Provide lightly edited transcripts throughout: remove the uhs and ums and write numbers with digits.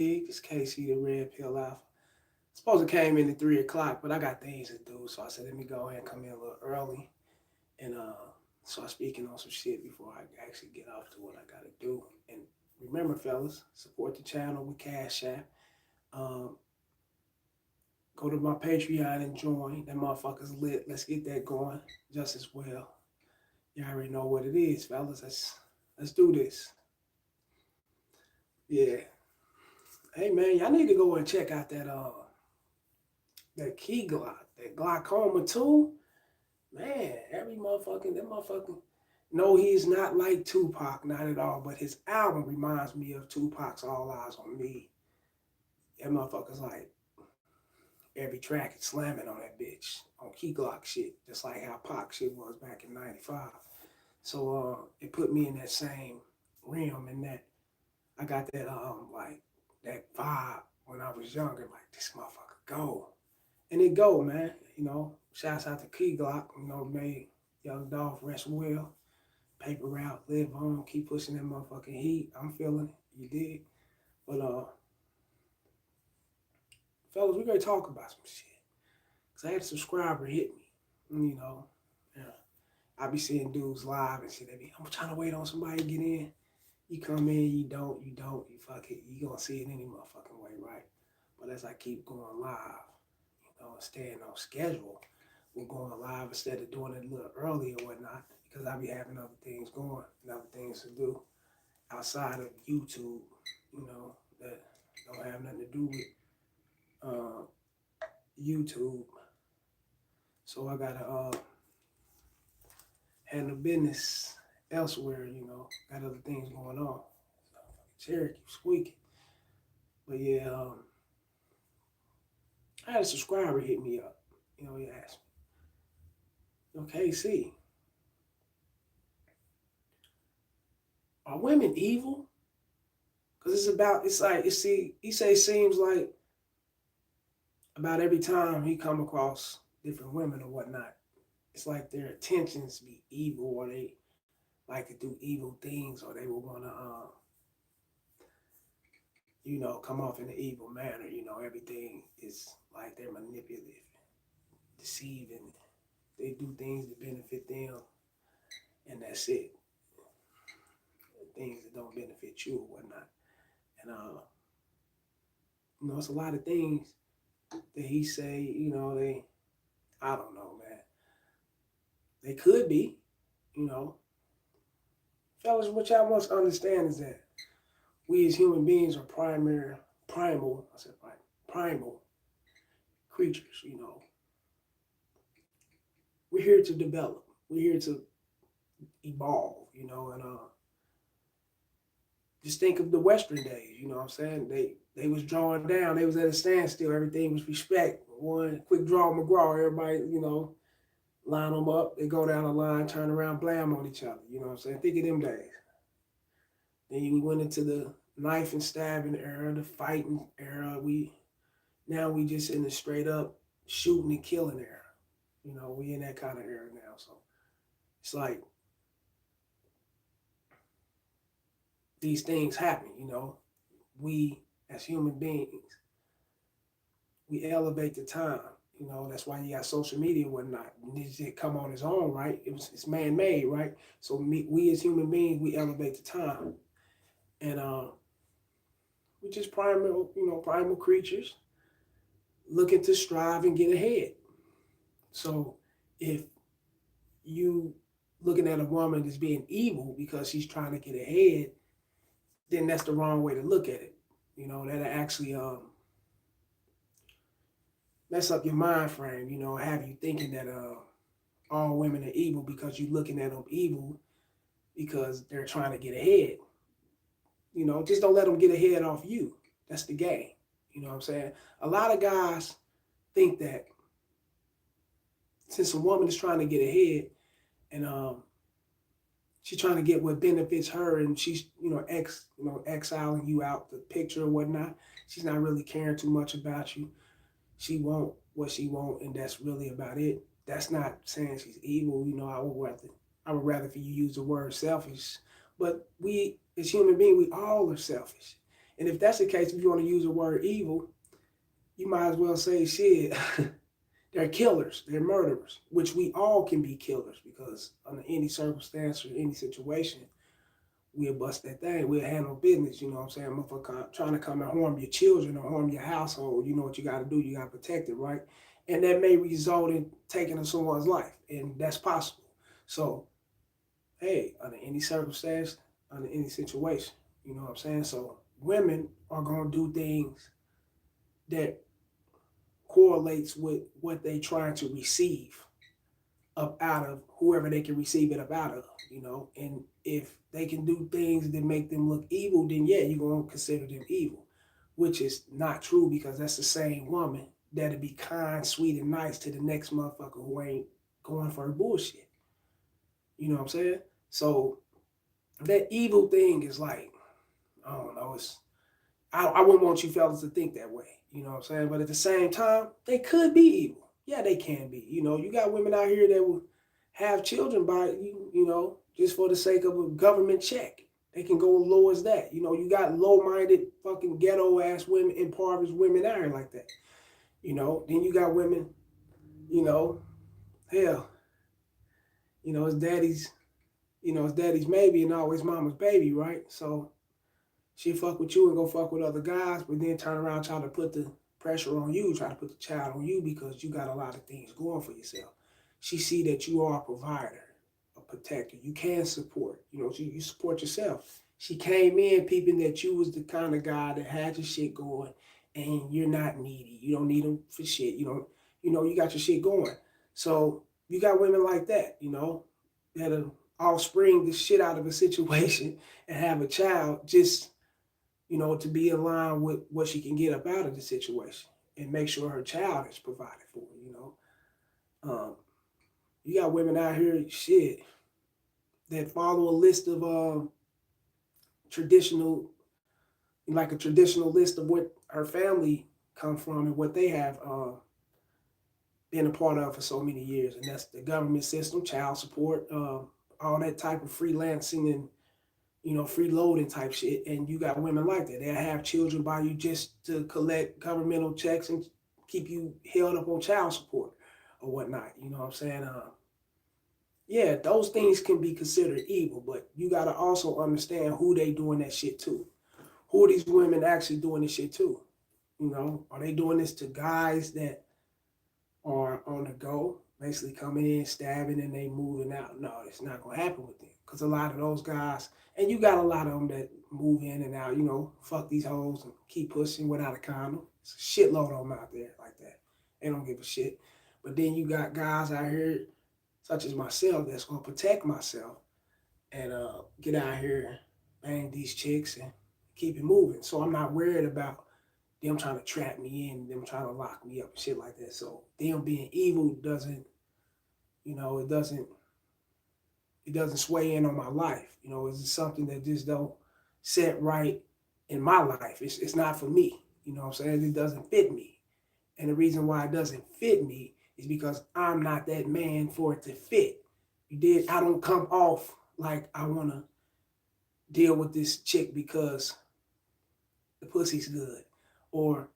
It's KC, the Red Pill Alpha. Supposed to came in at 3 o'clock, but I got things to do, so I said let me go ahead and come in a little early and start speaking on some shit before I actually get off to what I gotta do. And remember, fellas, support the channel with Cash App. Um, Go to my Patreon and join. That motherfucker's lit. Let's get that going just as well. You already know what it is, fellas. Let's do this. Yeah. Hey man, y'all need to go and check out that key glock, that glaucoma tool. Man, every motherfucking that motherfucking. No, he's not like Tupac, not at all. But his album reminds me of Tupac's All Eyes on Me. That motherfucker's like every track is slamming on that bitch on key glock shit, just like how Pac shit was back in '95. So it put me in that same realm, and that I got that like that vibe when I was younger, like this motherfucker go. And it go, man. Shouts out to Key Glock, made Young Dolph rest well. Paper route, live on, keep pushing that motherfucking heat. I'm feeling it. You dig? But fellas, we gonna talk about some shit. Cause I had a subscriber hit me. Yeah. I be seeing dudes live and shit. I'm trying to wait on somebody to get in. You come in, you don't, you fuck it. You gonna see it any motherfucking way, right? But as I keep going live, and staying on schedule, we're going live instead of doing it a little early or whatnot, because I be having other things going and other things to do outside of YouTube, that don't have nothing to do with uh, YouTube. So I gotta handle business elsewhere, got other things going on. Chair keeps squeaking. But yeah, I had a subscriber hit me up. He asked me, KC, are women evil? Because he say it seems like about every time he come across different women or whatnot, it's like their intentions be evil, or they like to do evil things, or they will want to, come off in an evil manner. Everything is like they're manipulative, deceiving. They do things that benefit them, and that's it. Things that don't benefit you or whatnot. And it's a lot of things that he say. I don't know, man. They could be, you know. Fellas, what y'all must understand is that we as human beings are primal creatures. We're here to develop. We're here to evolve, and just think of the Western days, you know what I'm saying? They was drawing down, they was at a standstill, everything was respect. One quick draw McGraw, everybody, line them up, they go down the line, turn around, blam on each other, you know what I'm saying? Think of them days. Then we went into the knife and stabbing era, the fighting era. We just in the straight up shooting and killing era. We in that kind of era now. So it's like these things happen. We as human beings, we elevate the time. That's why you got social media and whatnot. It didn't come on its own, right? It's man made, right? So we as human beings, we elevate the time, and we just primal creatures looking to strive and get ahead. So if you looking at a woman as being evil because she's trying to get ahead, then that's the wrong way to look at it. That'll actually mess up your mind frame, have you thinking that all women are evil because you're looking at them evil because they're trying to get ahead. Just don't let them get ahead off you. That's the game. You know what I'm saying? A lot of guys think that since a woman is trying to get ahead and she's trying to get what benefits her, and she's exiling you out the picture or whatnot, she's not really caring too much about you. She want what she want, and that's really about it. That's not saying she's evil. I would rather for you use the word selfish. But we as human beings, we all are selfish. And if that's the case, if you want to use the word evil, you might as well say shit. They're killers, they're murderers, which we all can be killers because under any circumstance or any situation, we'll bust that thing. We'll handle business, you know what I'm saying? Motherfucker trying to come and harm your children or harm your household, you know what you got to do. You got to protect it, right? And that may result in taking someone's life, and that's possible. So, hey, under any circumstance, under any situation, you know what I'm saying? So, women are going to do things that correlates with what they trying to receive up out of whoever they can receive it up out of, you know. And if they can do things that make them look evil, then yeah, you're gonna consider them evil, which is not true because that's the same woman that'll be kind, sweet, and nice to the next motherfucker who ain't going for her bullshit. You know what I'm saying? So that evil thing is like, I don't know, I wouldn't want you fellas to think that way. You know what I'm saying? But at the same time, they could be evil. Yeah, they can be. You know, you got women out here that will have children by you know, just for the sake of a government check. They can go as low as that. You know, you got low-minded fucking ghetto ass women, impoverished women out here like that. You know, then you got women, you know, hell, you know, it's daddy's maybe and always mama's baby, right? So she fuck with you and go fuck with other guys, but then turn around try to put the pressure on you, try to put the child on you because you got a lot of things going for yourself. She see that you are a provider, a protector. You can support. You know, you support yourself. She came in peeping that you was the kind of guy that had your shit going and you're not needy. You don't need them for shit. You know, you got your shit going. So you got women like that, you know, that'll all spring the shit out of a situation and have a child just, you know, to be in line with what she can get up out of the situation and make sure her child is provided for, you know. You got women out here, shit, that follow a list of traditional, like a traditional list of what her family come from and what they have been a part of for so many years. And that's the government system, child support, all that type of freelancing and, you know, freeloading type shit. And you got women like that. They'll have children by you just to collect governmental checks and keep you held up on child support or whatnot. You know what I'm saying? Yeah, those things can be considered evil, but you got to also understand who they doing that shit to. Who are these women actually doing this shit to? You know, are they doing this to guys that are on the go, basically coming in, stabbing, and they moving out? No, it's not going to happen with them. Because a lot of those guys, and you got a lot of them that move in and out, you know, fuck these hoes and keep pushing without a condom. It's a shitload of them out there like that. They don't give a shit. But then you got guys out here, such as myself, that's going to protect myself and get out here, bang these chicks, and keep it moving. So I'm not worried about them trying to trap me in, them trying to lock me up and shit like that. So them being evil doesn't, you know, it doesn't sway in on my life. You know, it's something that just don't set right in my life. It's not for me. You know what I'm saying? It doesn't fit me. And the reason why it doesn't fit me is because I'm not that man for it to fit. You did. I don't come off like I want to deal with this chick because the pussy's good, or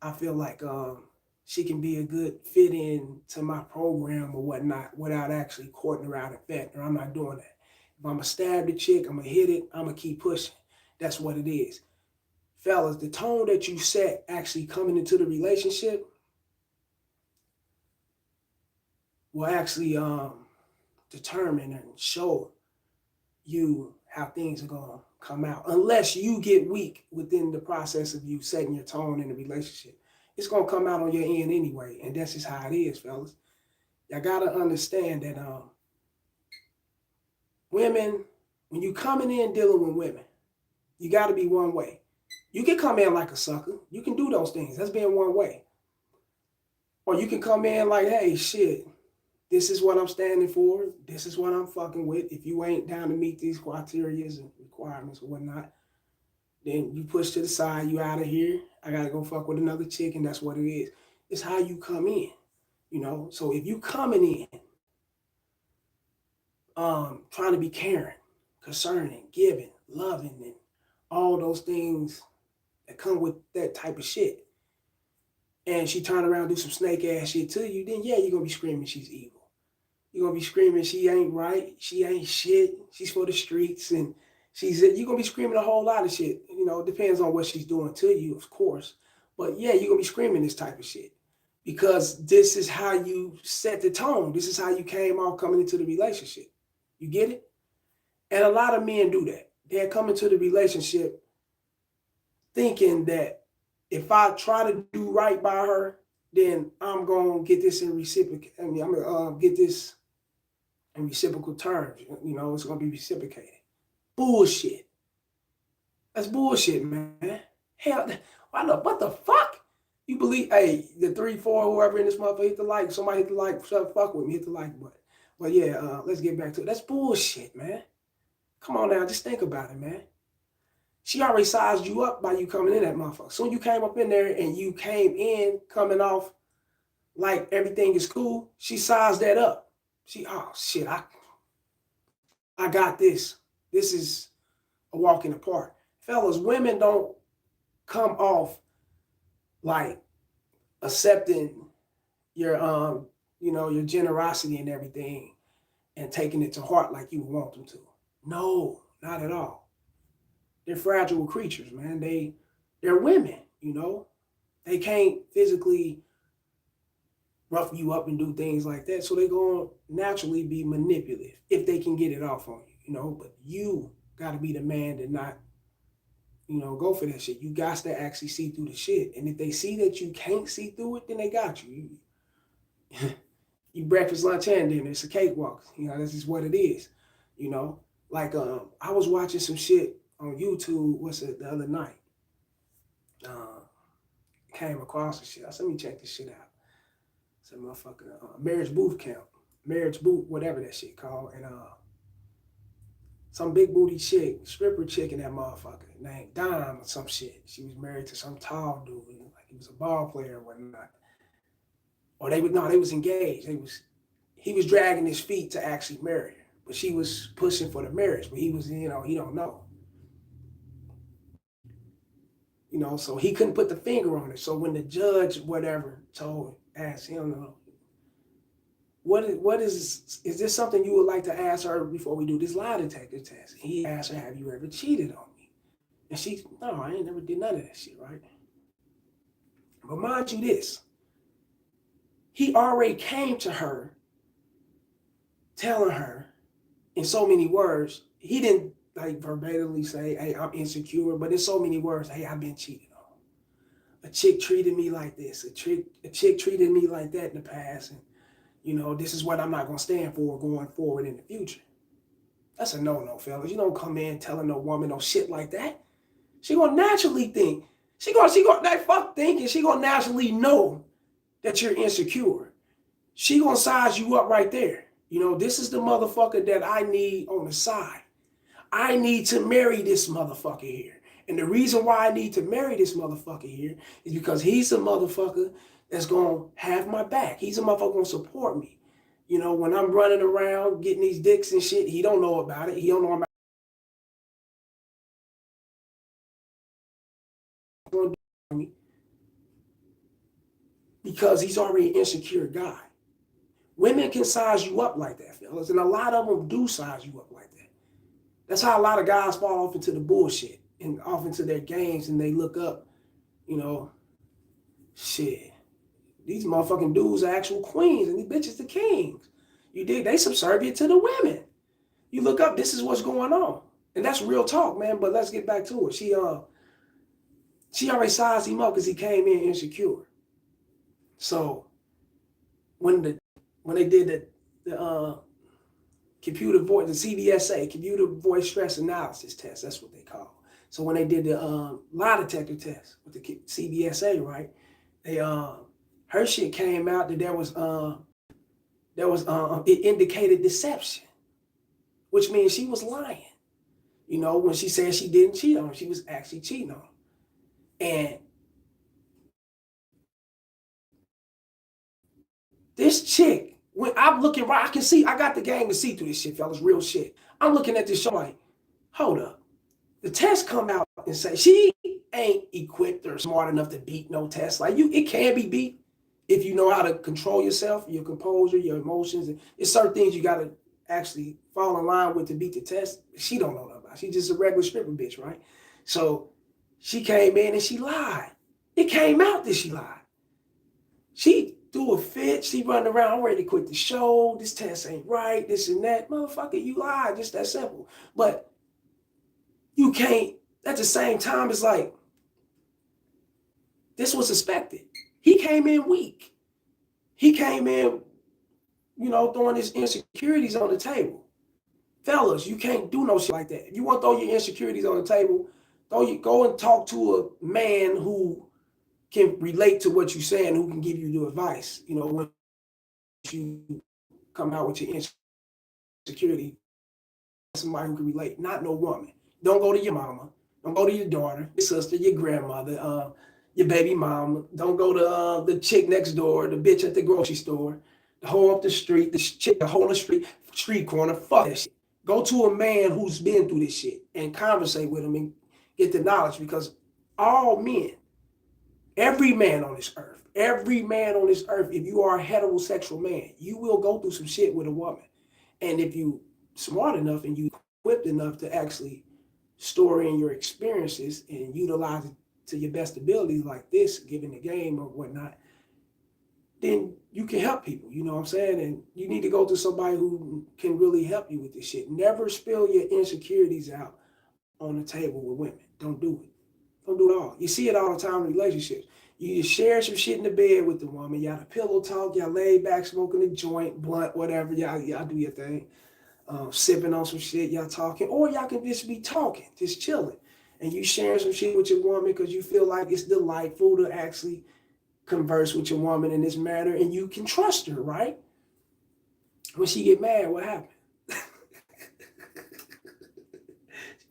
I feel like she can be a good fit in to my program or whatnot without actually courting her out of vetting her. I'm not doing that. If I'm gonna stab the chick, I'm gonna hit it, I'm gonna keep pushing. That's what it is. Fellas, the tone that you set actually coming into the relationship will actually determine and show you how things are going to come out. Unless you get weak within the process of you setting your tone in the relationship. It's going to come out on your end anyway. And that's just how it is, fellas. Y'all got to understand that women, when you coming in dealing with women, you got to be one way. You can come in like a sucker. You can do those things. That's being one way. Or you can come in like, hey, shit, this is what I'm standing for. This is what I'm fucking with. If you ain't down to meet these criteria and requirements or whatnot, then you push to the side. You out of here. I got to go fuck with another chick, and that's what it is. It's how you come in, you know? So if you coming in trying to be caring, concerning, giving, loving, and all those things that come with that type of shit, and she turn around and do some snake ass shit to you, then yeah, you're gonna be screaming she's evil. You're gonna be screaming she ain't right, she ain't shit, she's for the streets, and you're gonna be screaming a whole lot of shit. You know, it depends on what she's doing to you, of course. But yeah, you're gonna be screaming this type of shit. Because this is how you set the tone. This is how you came off coming into the relationship. You get it? And a lot of men do that. They're coming to the relationship thinking that if I try to do right by her, then I'm gonna get this in reciprocal. I mean, I'm gonna get this in reciprocal terms. You know, it's gonna be reciprocated. Bullshit. That's bullshit, man. Hell, what the fuck? You believe, hey, the 3, 4, whoever in this motherfucker hit the like. Somebody hit the like. Fuck with me, hit the like button. But yeah, let's get back to it. That's bullshit, man. Come on now, just think about it, man. She already sized you up by you coming in that motherfucker. So you came up in there and you came in coming off like everything is cool. She sized that up. Oh shit, I got this. This is a walk in the park. Fellas, women don't come off like accepting your your generosity and everything and taking it to heart like you want them to. No, not at all. They're fragile creatures, man. They're women, you know. They can't physically rough you up and do things like that. So they're going to naturally be manipulative if they can get it off on you, you know. But you got to be the man to not, go for that shit. You got to actually see through the shit. And if they see that you can't see through it, then they got you. You breakfast, lunch, and dinner. It's a cakewalk. You know, this is what it is. You know, like I was watching some shit on YouTube. The other night? Came across the shit. I said, let me check this shit out. Some motherfucking marriage boot camp, marriage boot, whatever that shit called, and some big booty chick, stripper chick in that motherfucker named Dime or some shit. She was married to some tall dude, like he was a ball player or whatnot. Or they was engaged. He was dragging his feet to actually marry her, but she was pushing for the marriage. But he was, he don't know. So he couldn't put the finger on it. So when the judge, asked him, what is this something you would like to ask her before we do this lie detector test? He asked her, have you ever cheated on me? And she, no, I ain't never did none of that shit, right? But mind you this, he already came to her telling her in so many words, he didn't like verbatimly say, hey, I'm insecure, but in so many words, hey, I've been cheated on. A chick treated me like this. A chick treated me like that in the past. And, this is what I'm not going to stand for going forward in the future. That's a no-no, fellas. You don't come in telling no woman no shit like that. She going to naturally think. She going that fuck thinking. She going to naturally know that you're insecure. She going to size you up right there. This is the motherfucker that I need on the side. I need to marry this motherfucker here. And the reason why I need to marry this motherfucker here is because he's a motherfucker that's going to have my back. He's a motherfucker going to support me. When I'm running around getting these dicks and shit, he don't know about it. He don't know about it. Because he's already an insecure guy. Women can size you up like that, fellas. And a lot of them do size you up like that. That's how a lot of guys fall off into the bullshit and off into their games, and they look up, shit. These motherfucking dudes are actual queens and these bitches the kings. You dig? They subservient to the women. You look up, this is what's going on. And that's real talk, man. But let's get back to it. She already sized him up because he came in insecure. So when they did the computer voice, the CVSA, computer voice stress analysis test, that's what they call it. So when they did the lie detector test with the CVSA, right? They her shit came out that there was it indicated deception, which means she was lying. When she said she didn't cheat on him, she was actually cheating on him. And this chick, when I'm looking right, I can see, I got the game to see through this shit, fellas, real shit. I'm looking at this show like, hold up. The test come out and say, she ain't equipped or smart enough to beat no test. Like it can be beat if you know how to control yourself, your composure, your emotions. And it's certain things you got to actually fall in line with to beat the test. She don't know about. She's just a regular stripper bitch, right? So she came in and she lied. It came out that she lied. She threw a fit. She running around, I'm ready to quit the show. This test ain't right. This and that. Motherfucker, you lied. Just that simple. But you can't, at the same time, it's like, this was expected. He came in weak. He came in, throwing his insecurities on the table. Fellas, you can't do no shit like that. If you want to throw your insecurities on the table, go and talk to a man who can relate to what you're saying, who can give you the advice. When you come out with your insecurity, somebody who can relate, not no woman. Don't go to your mama. Don't go to your daughter, your sister, your grandmother, your baby mama. Don't go to the chick next door, the bitch at the grocery store, the hoe up the street, the chick, the hoe on the street corner. Fuck that shit. Go to a man who's been through this shit and conversate with him and get the knowledge, because all men, every man on this earth, if you are a heterosexual man, you will go through some shit with a woman. And if you smart enough and you equipped enough to actually store in your experiences and utilize it to your best abilities like this, given the game or whatnot, then you can help people, you know what I'm saying? And you need to go to somebody who can really help you with this shit. Never spill your insecurities out on the table with women. Don't do it. Don't do it all. You see it all the time in relationships. You share some shit in the bed with the woman. Y'all the pillow talk. Y'all lay back smoking a joint, blunt, whatever. Y'all do your thing. Sipping on some shit. Y'all talking. Or y'all can just be talking, just chilling. And you sharing some shit with your woman because you feel like it's delightful to actually converse with your woman in this manner. And you can trust her, right? When she get mad, what happened?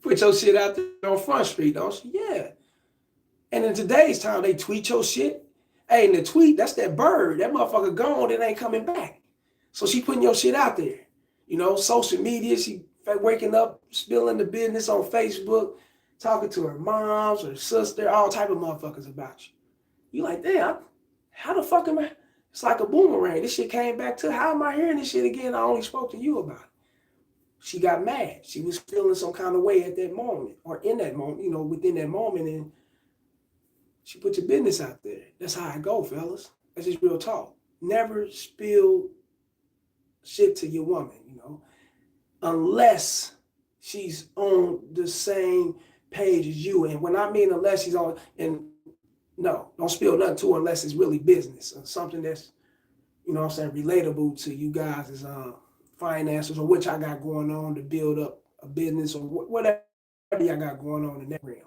Put your shit out there on Front Street, don't she? Yeah. And in today's time, they tweet your shit. Hey, and the tweet, that's that bird. That motherfucker gone, it ain't coming back. So she putting your shit out there. Social media, she waking up, spilling the business on Facebook, talking to her moms, her sister, all type of motherfuckers about you. You like, damn, how the fuck am I? It's like a boomerang. This shit came back to, how am I hearing this shit again? I only spoke to you about it. She got mad. She was feeling some kind of way at that moment, or in that moment, within that moment, and she put your business out there. That's how I go, fellas. That's just real talk. Never spill shit to your woman, unless she's on the same page as you. And when I mean unless she's on, and no, don't spill nothing to her unless it's really business or something that's, relatable to you guys' finances or what y'all got going on to build up a business or whatever y'all got going on in that realm.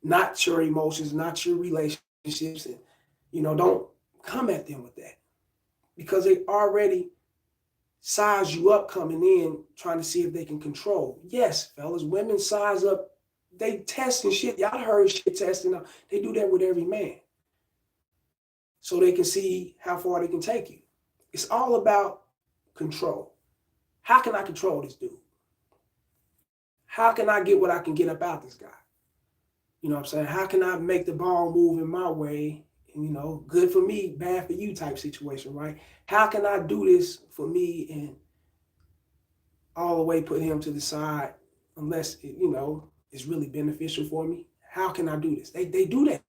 Not your emotions, not your relationships. And, don't come at them with that, because they already size you up coming in trying to see if they can control. Yes, fellas, women size up. They test and shit. Y'all heard shit testing. They do that with every man, so they can see how far they can take you. It's all about control. How can I control this dude? How can I get what I can get about this guy? You know what I'm saying? How can I make the ball move in my way? Good for me, bad for you type situation, right? How can I do this for me and all the way put him to the side unless, it's really beneficial for me? How can I do this? They do that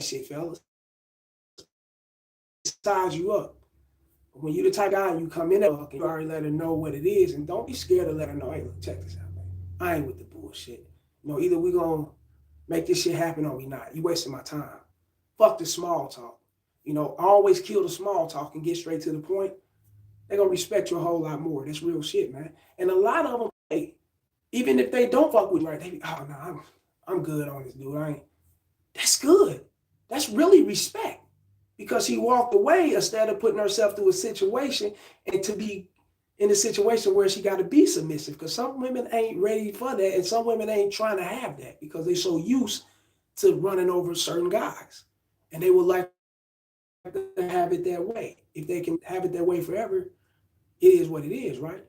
shit, fellas. Size you up. When you the type of guy, you come in there, you already let her know what it is, and don't be scared to let her know, hey, look, check this out, man. I ain't with the bullshit. Either we gonna make this shit happen or we not. You wasting my time. Fuck the small talk. Always kill the small talk and get straight to the point. They're gonna respect you a whole lot more. That's real shit, man. And a lot of them, hey, even if they don't fuck with you, right? They be, oh no, I'm good on this dude. That's good. That's really respect. Because he walked away instead of putting herself through a situation and to be in a situation where she got to be submissive. Because some women ain't ready for that, and some women ain't trying to have that because they're so used to running over certain guys. And they would like to have it that way. If they can have it that way forever, it is what it is, right?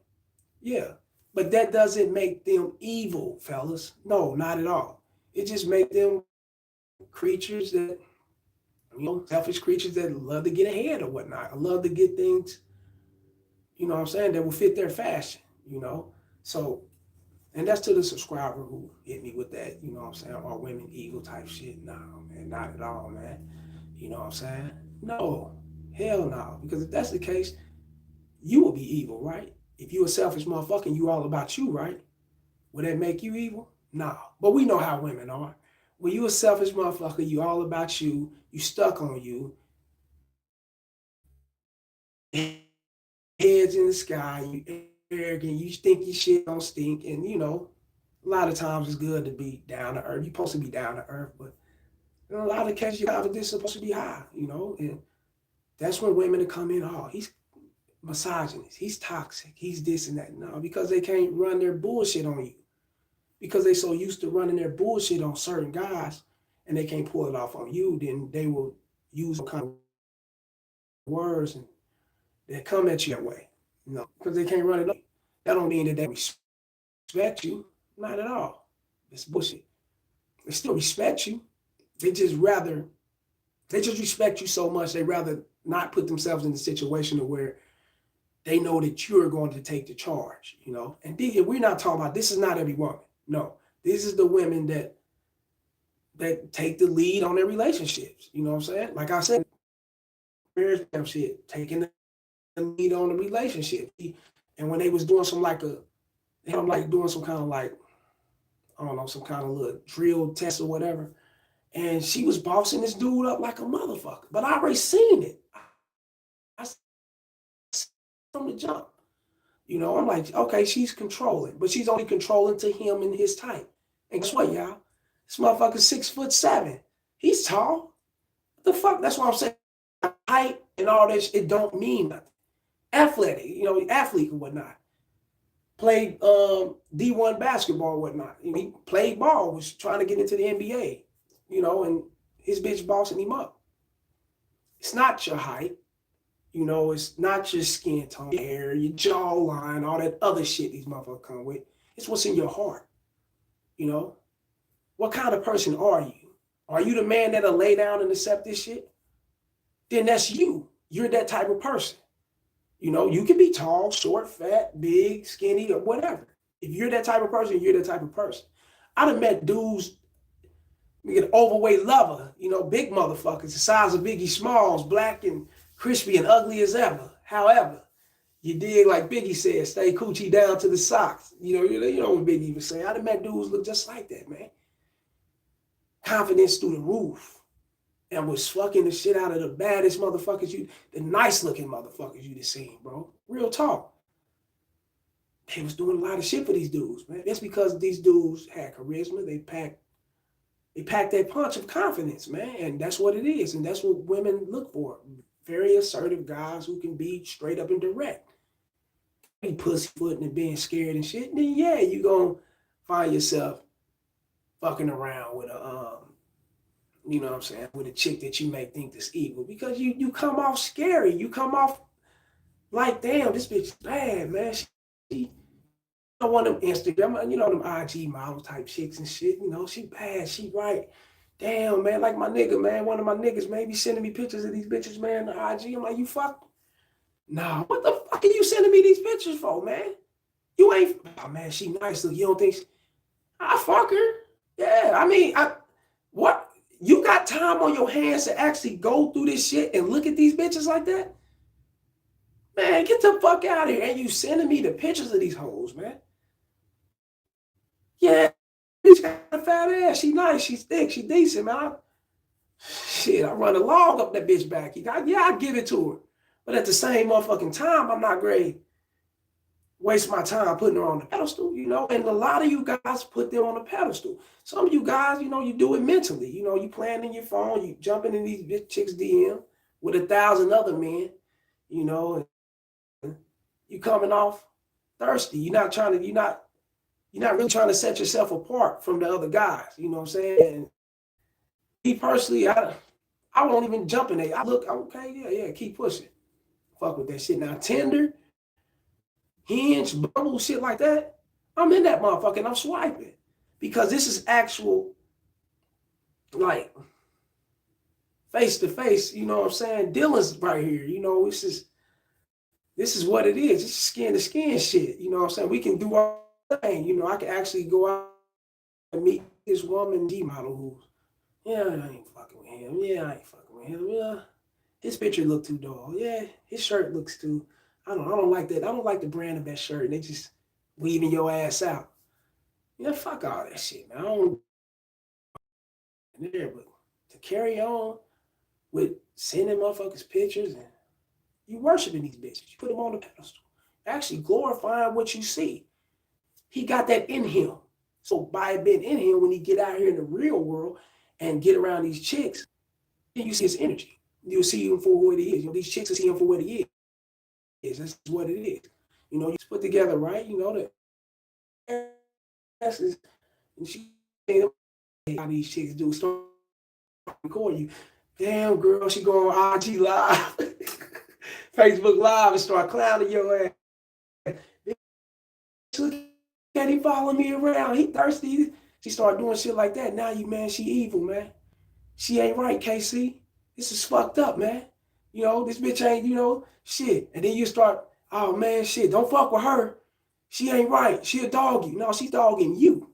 Yeah. But that doesn't make them evil, fellas. No, not at all. It just makes them creatures that, selfish creatures that love to get ahead or whatnot. I love to get things, what I'm saying, that will fit their fashion. So, and that's to the subscriber who hit me with that, what I'm saying, all women evil type shit. No, man, not at all, man. You know what I'm saying? No, hell no. Because if that's the case, you will be evil, right? If you a selfish motherfucker and you all about you, right? Would that make you evil? No. But we know how women are. When you a selfish motherfucker, you all about you stuck on you, heads in the sky, you arrogant, you think your shit don't stink, and a lot of times it's good to be down to earth. You're supposed to be down to earth, but in a lot of cases your confidence is supposed to be high, and that's when women will come in, oh, he's misogynist, he's toxic, he's this and that. No, because they can't run their bullshit on you. Because they so used to running their bullshit on certain guys and they can't pull it off on you, then they will use some kind of words and they come at you that way. Because they can't run it up. That don't mean that they respect you. Not at all. It's bullshit. They still respect you. They just respect you so much, they rather not put themselves in the situation where they know that you're going to take the charge. And we're not talking about, this is not every woman. No, this is the women that take the lead on their relationships. You know what I'm saying? Like I said, shit, taking the lead on the relationship. And when they was doing some doing some kind of I don't know, some kind of little drill test or whatever. And she was bossing this dude up like a motherfucker. But I already seen it. I from the jump. I'm like, okay, she's controlling, but she's only controlling to him and his type. And guess what, y'all? This motherfucker's 6'7". He's tall. What the fuck? That's what I'm saying. Height and all this, it don't mean nothing. Athletic, athlete and whatnot. Played D1 basketball and whatnot. He played ball, was trying to get into the NBA, and his bitch bossing him up. It's not your height. It's not your skin tone, your hair, your jawline, all that other shit these motherfuckers come with. It's what's in your heart. What kind of person are you? Are you the man that'll lay down and accept this shit? Then that's you. You're that type of person. You can be tall, short, fat, big, skinny, or whatever. If you're that type of person, you're that type of person. I'd have met dudes, an overweight lover, big motherfuckers, the size of Biggie Smalls, black and crispy and ugly as ever. However, you dig, like Biggie said, stay coochie down to the socks. You know what Biggie was saying. I'd have met dudes look just like that, man. Confidence through the roof. And was fucking the shit out of the baddest motherfuckers, the nice looking motherfuckers you'd have seen, bro. Real talk. They was doing a lot of shit for these dudes, man. That's because these dudes had charisma. They packed that punch of confidence, man. And that's what it is. And that's what women look for. Very assertive guys who can be straight up and direct. Be pussyfooting and being scared and shit. Then yeah, you gonna find yourself fucking around with with a chick that you may think is evil. Because you come off scary. You come off like, damn, this bitch is bad, man. She one of them Instagram, them IG model type chicks and shit. She bad, she right. Damn, man, like my nigga, man. One of my niggas maybe sending me pictures of these bitches, man, on IG. I'm like, you fuck? Nah, what the fuck are you sending me these pictures for, man? You ain't, oh, man, she nice. Look, you don't think I fuck her? Yeah, I mean, what? You got time on your hands to actually go through this shit and look at these bitches like that? Man, get the fuck out of here. And you sending me the pictures of these hoes, man. Yeah, bitch got a fat ass. She nice, she's thick, she decent, man. I run a log up that bitch back. I give it to her. But at the same motherfucking time, I'm not great. Waste my time putting her on the pedestal, and a lot of you guys put them on the pedestal. Some of you guys, you do it mentally. You playing in your phone, you jumping in these bitch chicks DM with 1,000 other men, and you coming off thirsty. You're not really trying to set yourself apart from the other guys. You know what I'm saying? And me personally, I won't even jump in there. I look, okay, yeah, keep pushing. Fuck with that shit. Now, Tinder, Hinge, Bumble, shit like that, I'm in that motherfucker and I'm swiping. Because this is actual, like, face to face, you know what I'm saying? Dylan's right here, you know, this is what it is. It's skin to skin shit, you know what I'm saying? We can do our thing, you know, I can actually go out and meet this woman D model who's, yeah, I ain't fucking with him. Yeah, I ain't fucking with him. Yeah, his picture look too dull. Yeah, his shirt looks too. I don't like that. I don't like the brand of that shirt. And they just weaving your ass out. Yeah, fuck all that shit, man. I don't there, but to carry on with sending motherfuckers pictures and you worshiping these bitches. You put them on the pedestal. Actually glorifying what you see. He got that in him. So by it being in him, when he get out here in the real world and get around these chicks, you see his energy. You'll see him for what he is. You know, these chicks will see him for what he is. That's what it is. You know, you put together, right? You know, the asses and she how these chicks do start recording you. Damn girl, she go on IG live, Facebook live and start clowning your ass. Look at him following me around. He thirsty. She start doing shit like that. Now you man, she evil, man. She ain't right, KC. This is fucked up, man. You know, this bitch ain't, you know, shit. And then you start, oh man, shit, don't fuck with her. She ain't right. She a dog you. No, she's dogging you.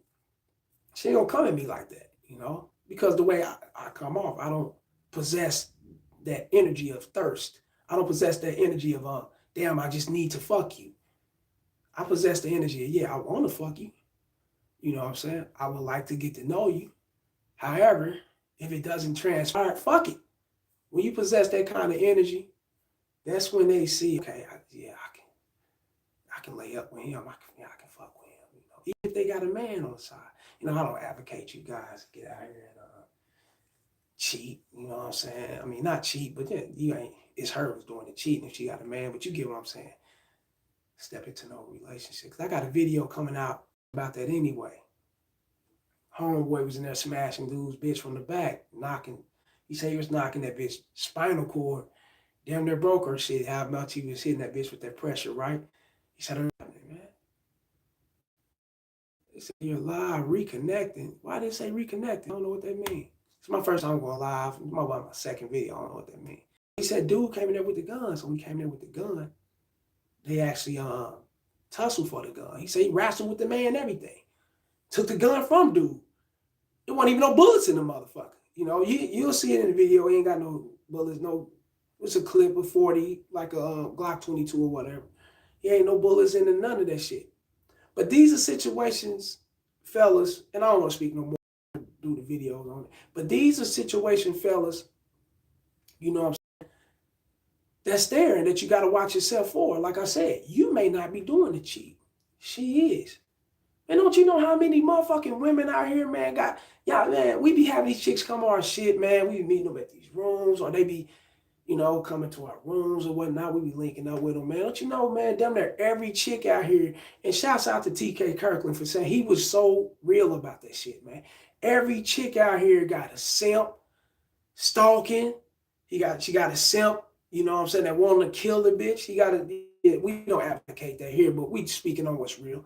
She ain't gonna come at me like that, you know? Because the way I come off, I don't possess that energy of thirst. I don't possess that energy of, damn, I just need to fuck you. I possess the energy of, yeah, I want to fuck you. You know what I'm saying? I would like to get to know you. However, if it doesn't transpire, fuck it. When you possess that kind of energy, that's when they see, okay, I can lay up with him. I can fuck with him. You know, even if they got a man on the side. You know, I don't advocate you guys get out here and cheat. You know what I'm saying? I mean, not cheat, but then you ain't. It's her who's doing the cheating if she got a man. But you get what I'm saying. Step into no relationship. Cause I got a video coming out about that anyway. Homeboy was in there smashing dude's bitch from the back, knocking. He said he was knocking that bitch spinal cord. Damn near broke her shit. How much he was hitting that bitch with that pressure, right? He said, man. They said you're live, reconnecting. Why did they say reconnecting? I don't know what that means. It's my first time going live. It's my second video. I don't know what that means. He said, dude came in there with the gun. So when he came in there with the gun, they actually tussled for the gun. He said he wrestled with the man and everything. Took the gun from dude. There wasn't even no bullets in the motherfucker. You know, you'll see it in the video. He ain't got no bullets, no. It's a clip of 40, like a Glock 22 or whatever. He ain't no bullets in it, none of that shit. But these are situations, fellas, and I don't want to speak no more, do the videos on it. But these are situations, fellas, you know what I'm saying, that's there and that you got to watch yourself for. Like I said, you may not be doing the cheat. She is. And don't you know how many motherfucking women out here, man, man, we be having these chicks come on our shit, man. We be meeting them at these rooms, or they be, you know, coming to our rooms or whatnot. We be linking up with them, man. Don't you know, man, damn near every chick out here, and shouts out to TK Kirkland for saying he was so real about that shit, man. Every chick out here got a simp, stalking. She got a simp, you know what I'm saying, that wanting to kill the bitch. We don't advocate that here, but we speaking on what's real.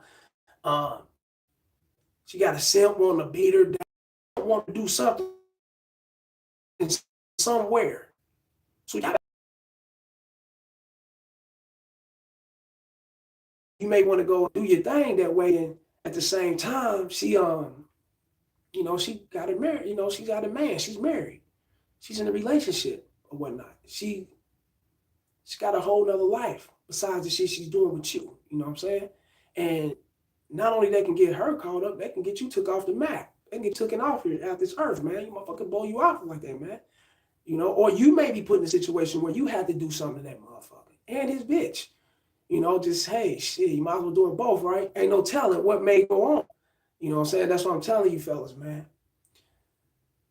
She got a simp wanting to beat her down, want to do something somewhere. So you may want to go do your thing that way, and at the same time, she you know, she got a married, you know, she got a man, she's married, she's in a relationship or whatnot. She's got a whole nother life besides the shit she's doing with you. You know what I'm saying? And not only they can get her caught up, they can get you took off the map. They can get taken off here out this earth, man. You motherfucker blow you off like that, man. You know, or you may be put in a situation where you had to do something to that motherfucker and his bitch. You know, just, hey, shit, you might as well do it both, right? Ain't no telling what may go on. You know what I'm saying? That's what I'm telling you fellas, man.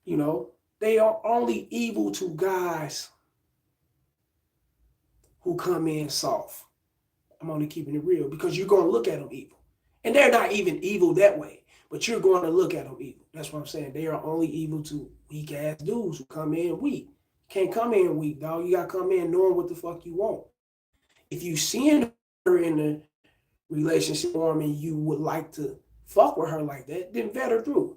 You know, they are only evil to guys who come in soft. I'm only keeping it real because you're going to look at them evil. And they're not even evil that way, but you're going to look at them evil. That's what I'm saying. They are only evil to weak ass dudes who come in weak. Can't come in weak, dog. You got to come in knowing what the fuck you want. If you seeing her in a relationship form and you would like to fuck with her like that, then vet her through.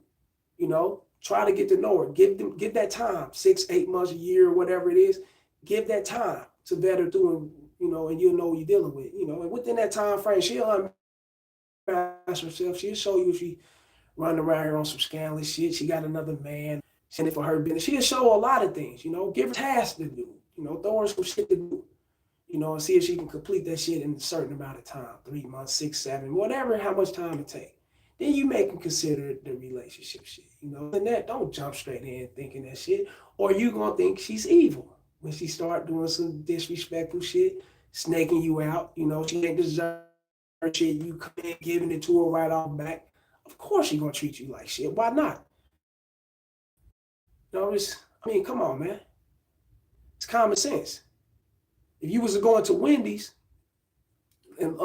You know, Try to get to know her. Give that time, 6, 8 months, a year, whatever it is. Give that time to vet her through, and you'll know what you're dealing with, And within that time frame, she'll unmask herself. She'll show you if she running around here on some scandalous shit. She got another man, send it for her business. She'll show a lot of things, Give her tasks to do, throw her some shit to do, and see if she can complete that shit in a certain amount of time, 3 months, 6, 7, whatever, how much time it takes. Then you make them consider the relationship shit, And that, don't jump straight in thinking that shit, or you gonna think she's evil when she start doing some disrespectful shit, snaking you out. She ain't deserve shit. You come in giving it to her right off back. Of course she gonna treat you like shit. Why not? Come on, man. It's common sense. If you was to go into Wendy's and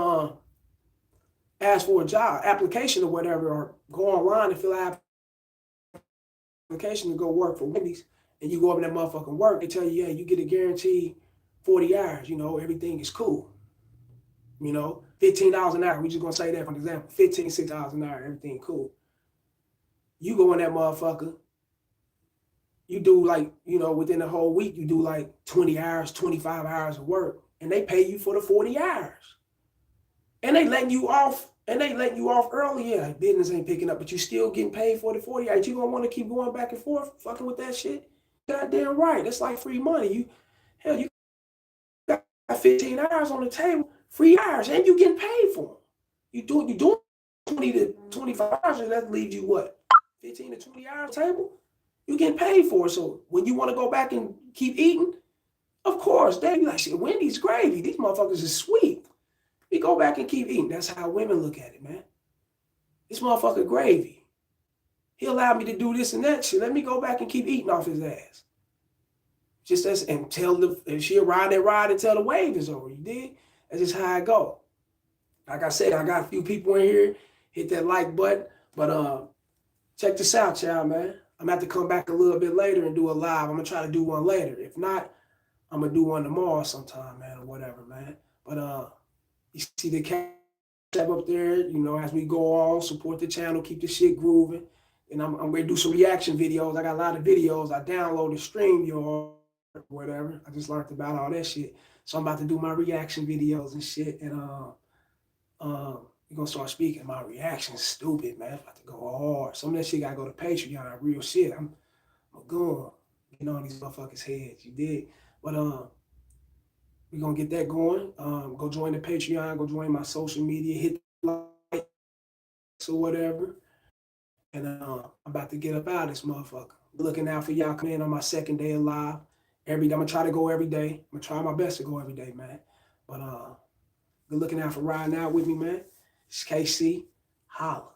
ask for a job application or whatever, or go online and fill out application to go work for Wendy's, and you go up in that motherfucking work, they tell you, yeah, you get a guaranteed 40 hours, everything is cool. $15 an hour. We just gonna say that for an example. $6 an hour, everything cool. You go in that motherfucker, you do like, within the whole week, you do like 20 hours, 25 hours of work, and they pay you for the 40 hours. And they letting you off early. Yeah, business ain't picking up, but you still getting paid for the 40 hours. You gonna want to keep going back and forth, fucking with that shit? Goddamn right. That's like free money. You got 15 hours on the table, free hours, and you getting paid for them. You doing 20 to 25 hours, and that leaves you what? 15 to 20 hours table? You getting paid for it. So when you want to go back and keep eating, of course, they be like, shit, Wendy's gravy. These motherfuckers is sweet. We go back and keep eating. That's how women look at it, man. This motherfucker gravy. He allowed me to do this and that shit. Let me go back and keep eating off his ass. Just as, and she'll ride that ride until the wave is over. You dig? That's just how I go. Like I said, I got a few people in here. Hit that like button. But check this out, y'all, man. I'm going to have to come back a little bit later and do a live. I'm going to try to do one later. If not, I'm going to do one tomorrow sometime, man, or whatever, man. But you see the cap up there, as we go on, support the channel, keep the shit grooving. And I'm going to do some reaction videos. I got a lot of videos. I downloaded StreamYard, whatever. I just learned about all that shit. So I'm about to do my reaction videos and shit. And you're going to start speaking. My reaction's stupid, man. I'm about to go hard. Some of that shit got to go to Patreon, real shit. I'm going, on these motherfuckers' heads. You dig? But we're going to get that going. Go join the Patreon. Go join my social media. Hit the like or whatever. And I'm about to get up out of this motherfucker. Looking out for y'all coming in on my second day of live. I'm going to try to go every day. I'm going to try my best to go every day, man. But good looking out for riding out with me, man. It's KC. Holla.